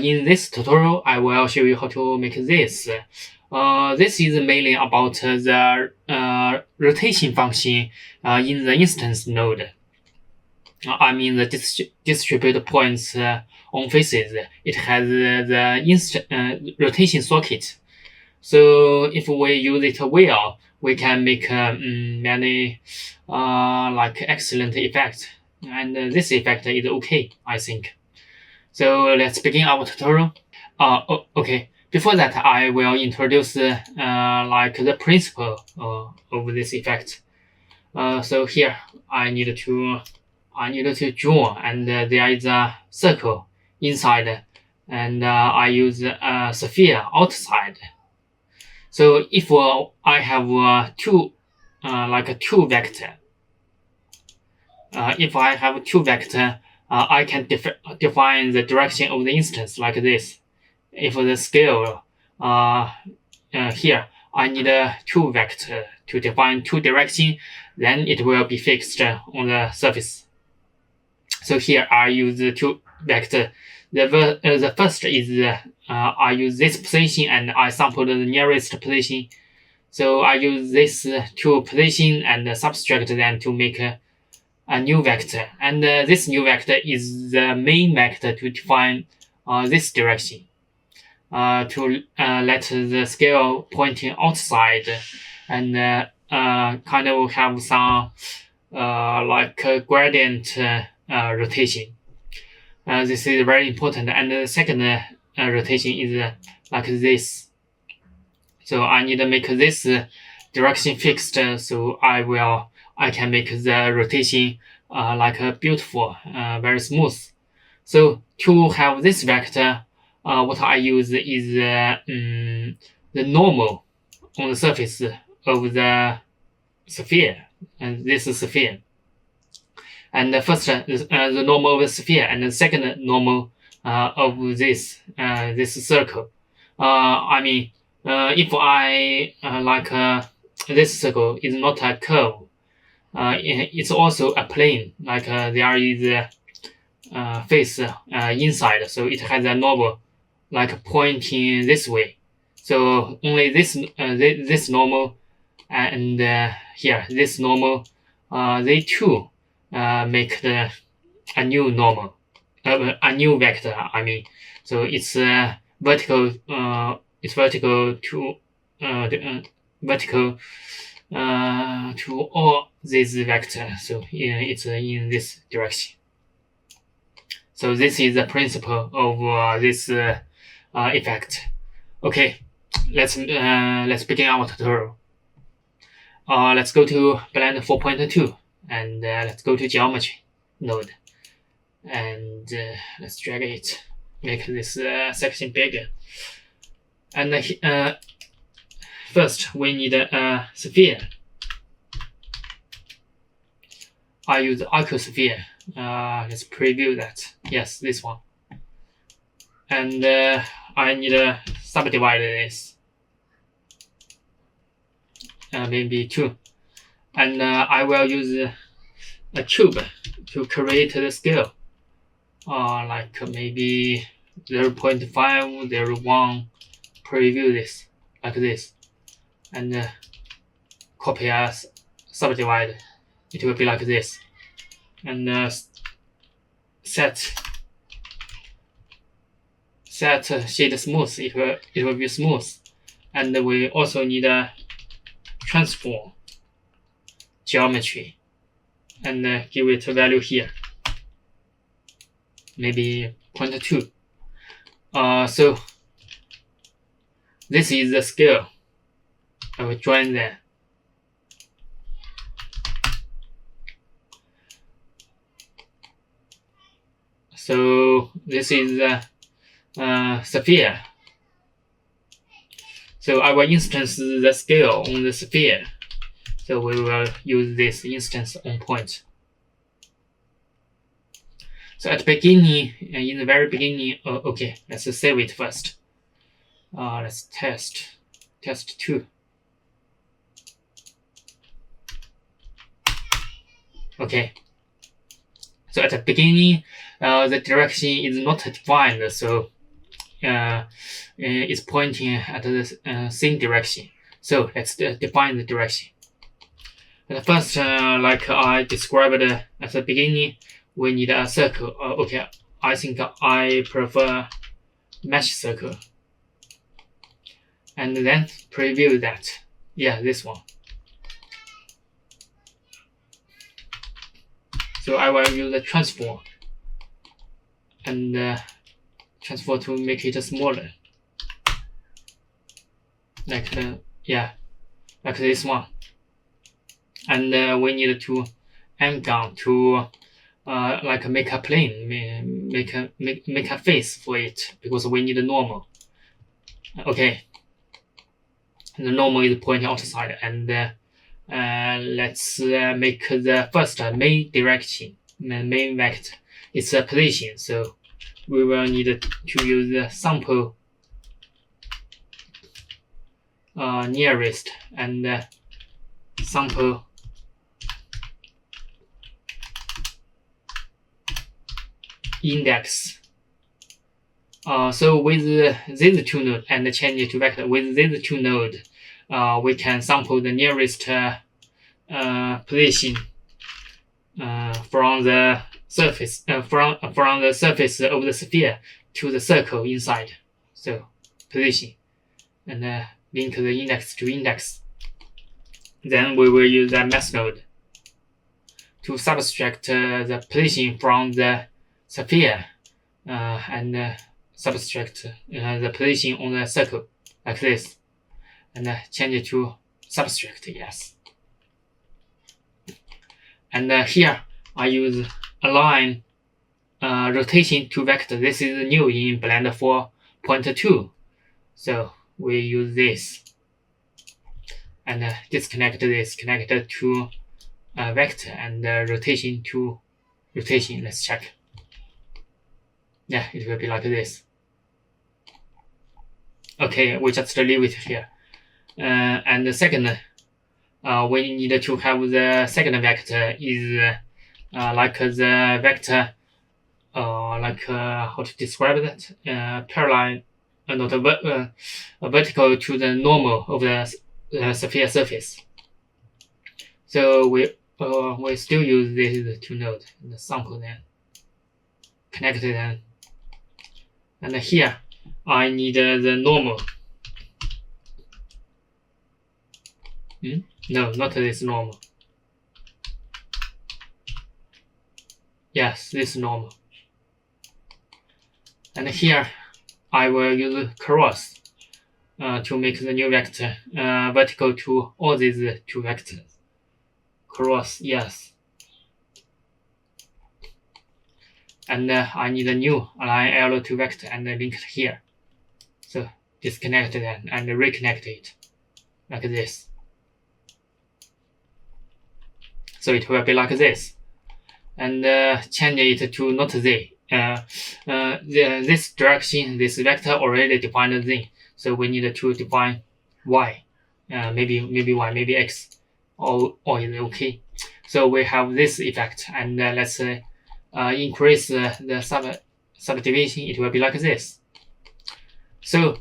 In this tutorial, I will show you how to make this. This is mainly about the rotation function in the instance node. I mean the distribute points on faces. It has the rotation socket. So if we use it well, we can make many like excellent effects. And this effect is okay, I think. So let's begin our tutorial. Okay. Before that, I will introduce like the principle of this effect. So here I need to draw, and there is a circle inside, and I use a sphere outside. So if I have two vector, if I have two vector, I can define the direction of the instance like this. If the scale here, I need two vector to define two direction, then it will be fixed on the surface. So here I use two vector. The first is I use this position and I sample the nearest position. So I use this two position and subtract them to make a new vector. And this new vector is the main vector to define this direction. To let the scale pointing outside and kind of have some like gradient rotation. This is very important. And the second rotation is like this. So I need to make this direction fixed. So I can make the rotation like beautiful, very smooth. So to have this vector, what I use is the normal on the surface of the sphere, and this is sphere. And the first the normal of the sphere, and the second normal of this circle. I mean, if I this circle is not a curve, it's also a plane. Like there is a face inside, so it has a normal like pointing this way. So only this normal and here this normal, they two make a new normal, a new vector. I mean, so it's vertical. It's vertical to vertical to all these vectors. So it's in this direction. So this is the principle of this effect. Okay, let's begin our tutorial. Let's go to Blender 4.2 and let's go to geometry node, and let's drag it, make this section bigger. And first we need a sphere. I use icosphere. Let's preview that. Yes, this one. And I need to subdivide this. Maybe two. And I will use a cube to create the scale. Like maybe 0.5, 0.1. Preview this like this. And copy as subdivide. It will be like this. And set shade smooth. It will be smooth. And we also need a transform geometry and give it a value here, maybe 0.2. So this is the scale. I will join there. So this is the sphere. So I will instance the scale on the sphere. So we will use this instance on point. So at the beginning, in the very beginning, okay, let's save it first. Let's test 2. Okay. So at the beginning, the direction is not defined, so is pointing at the same direction. So let's define the direction. At first, like I described at the beginning, we need a circle. Okay, I think I prefer mesh circle. And then preview that. Yeah, this one. So I will use the transform and transform to make it smaller. Like like this one. And we need to aim down to like make a plane, make a face for it, because we need a normal. Okay, and the normal is pointing outside, and let's make the first main direction, main vector. It's a position, so we will need to use the sample nearest and sample index. So with these two nodes and change it to vector, with these two nodes, we can sample the nearest position from the surface, from the surface of the sphere to the circle inside. So position, and link the index to index. Then we will use the mass node to subtract the position from the sphere and subtract the position on the circle like this, and change it to subtract, yes. And here I use align rotation to vector. This is new in Blender 4.2. So we use this and disconnect this, connect it to vector and rotation to rotation. Let's check. Yeah, it will be like this. Okay, we just leave it here. And the second, we need to have the second vector is like the vector, like how to describe that? Parallel, not vertical to the normal of the sphere surface. So we still use these two nodes, the sample then, connect them, and here I need the normal. No, not this normal. Yes, this normal. And here I will use cross to make the new vector vertical to all these two vectors. Cross, yes. And I need a new align L2 vector and link it here. So disconnect that and reconnect it like this. So it will be like this. And change it to not z. This direction, this vector already defined z. So we need to define y. Maybe y, maybe x. All is okay. So we have this effect, and let's increase the subdivision. It will be like this. So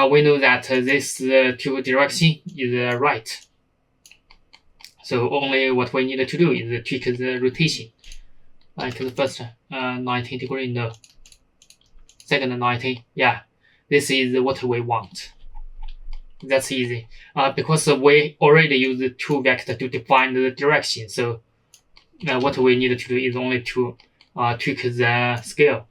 we know that this two direction is right. So only what we need to do is tweak the rotation. Like the first 90 degree, no. Second 90, yeah. This is what we want. That's easy. Because we already use the two vector to define the direction. So what we need to do is only to tweak the scale.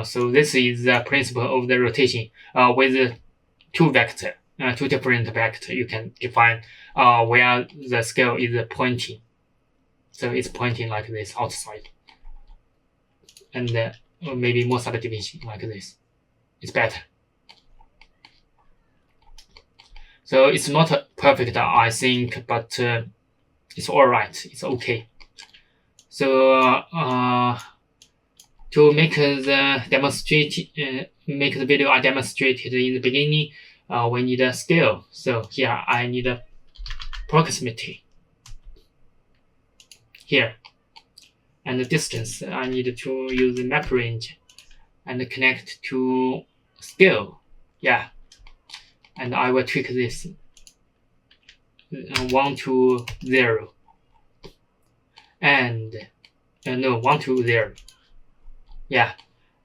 So this is the principle of the rotation. With the two vector, two different vector, you can define where the scale is pointing. So it's pointing like this outside, and maybe more subdivision like this. It's better. So it's not perfect, I think, but it's alright. It's okay. So to make the make the video I demonstrated in the beginning, we need a scale. So here I need a proximity. Here, and the distance I need to use the map range. and connect to scale. Yeah, and I will tweak this 1 to 0 and no 1 to 0. Yeah,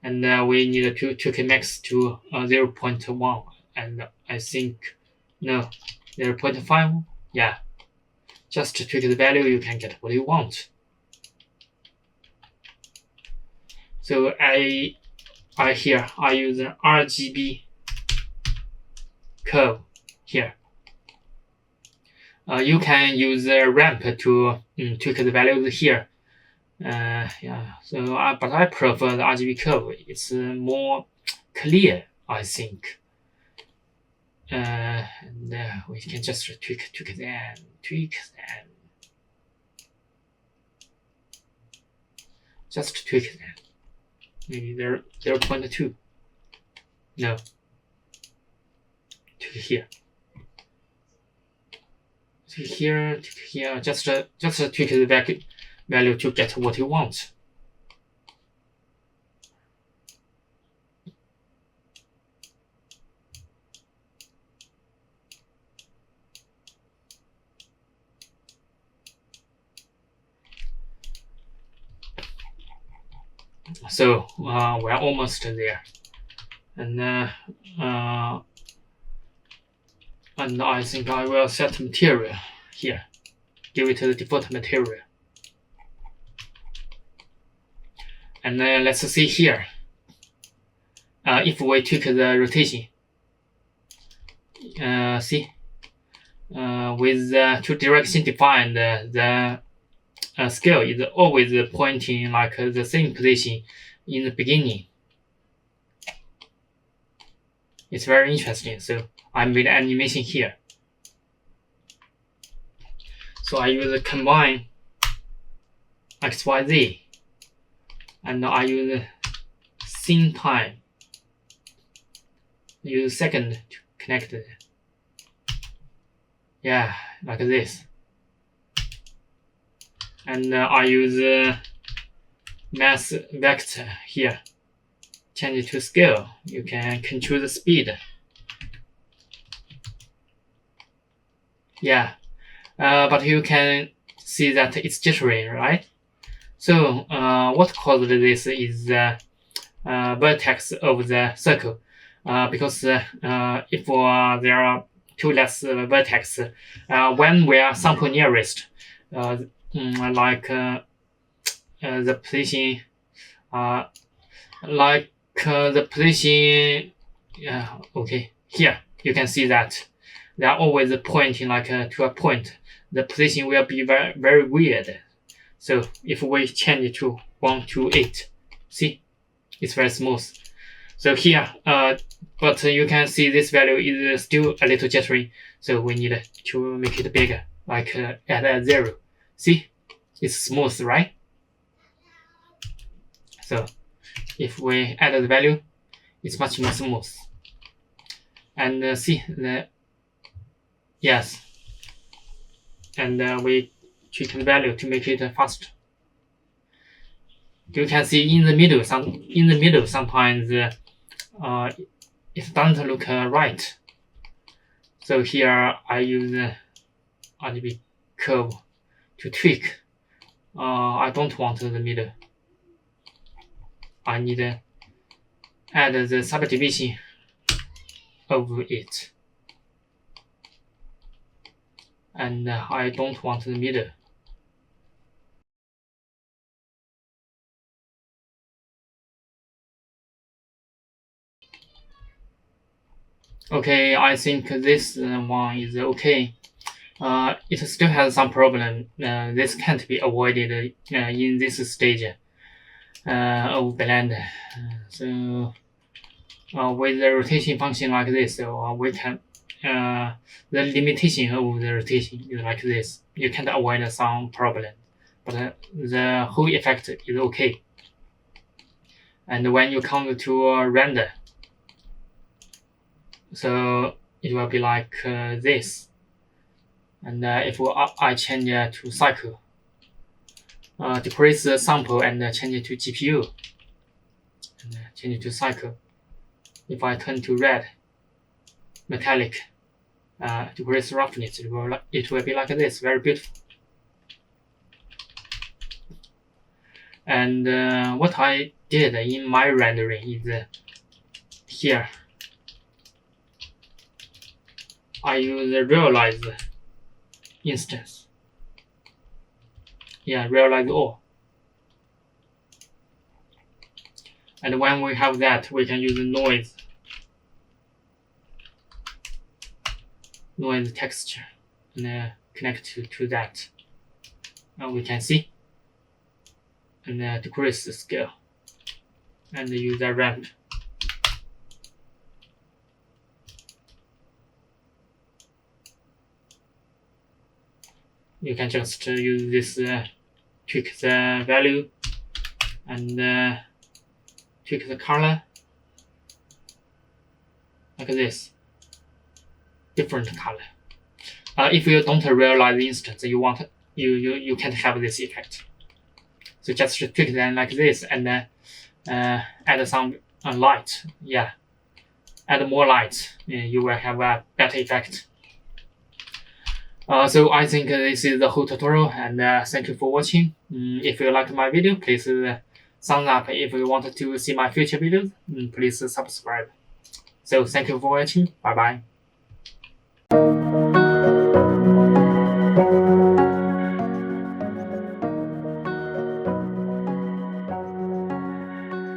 and we need to tweak max to 0.1, and I think no 0.5. Yeah, just tweak the value, you can get what you want. So I here I use an RGB curve here. You can use a ramp to tweak the values here. Yeah. So, but I prefer the RGB curve. It's more clear, I think. And we can just tweak that. Just tweak that. Maybe 0.2. No. Tweak here. Tweak here. Tweak here. Just tweak the value to get what you want. So we're almost there, and I think I will set material here. Give it the default material, and let's see here. If we tweak the rotation, see, with the two direction defined, the scale is always pointing like the same position in the beginning. It's very interesting. So I made animation here. So I use combine XYZ, and I use scene time. Use second to connect it. Yeah, like this. And I use mass vector here. Change it to scale. You can control the speed. Yeah, but you can see that it's jittering, right? So what caused this is the vertex of the circle. Because if there are two less vertex, when we are sample nearest, like the position, the position, okay, here you can see that they are always pointing like to a point. The position will be very, very weird. So if we change it to 1 to 8, see, it's very smooth. So here, but you can see this value is still a little jittery. So we need to make it bigger, like at a 0. See, it's smooth, right? So if we add the value, it's much more smooth. And see the yes, and we tweak the value to make it faster. You can see in the middle, sometimes it doesn't look right. So here I use RGB curve to tweak. I don't want the middle. I need to add the subdivision of it. And I don't want the middle. Okay, I think this one is okay. It still has some problem. This can't be avoided in this stage of Blender. So with the rotation function like this, we can the limitation of the rotation is like this. You can't avoid some problem, but the whole effect is okay. And when you come to render, so it will be like this. And if I change to cycle, decrease the sample and change it to GPU, and change it to cycle. If I turn to red, metallic, decrease roughness, it will be like this, very beautiful. And what I did in my rendering is here. I use the realize instance. Yeah, realize all. And when we have that, we can use noise texture and connect to that. Now we can see. And decrease the scale. And use a ramp. You can just use this tweak the value and tweak the color like this, different color. If you don't realize the instance, you can't have this effect. So just tweak them like this and add some light. Yeah, add more light, you will have a better effect. So I think this is the whole tutorial, and thank you for watching. If you liked my video, please thumbs up. If you want to see my future videos, please subscribe. So thank you for watching. Bye bye.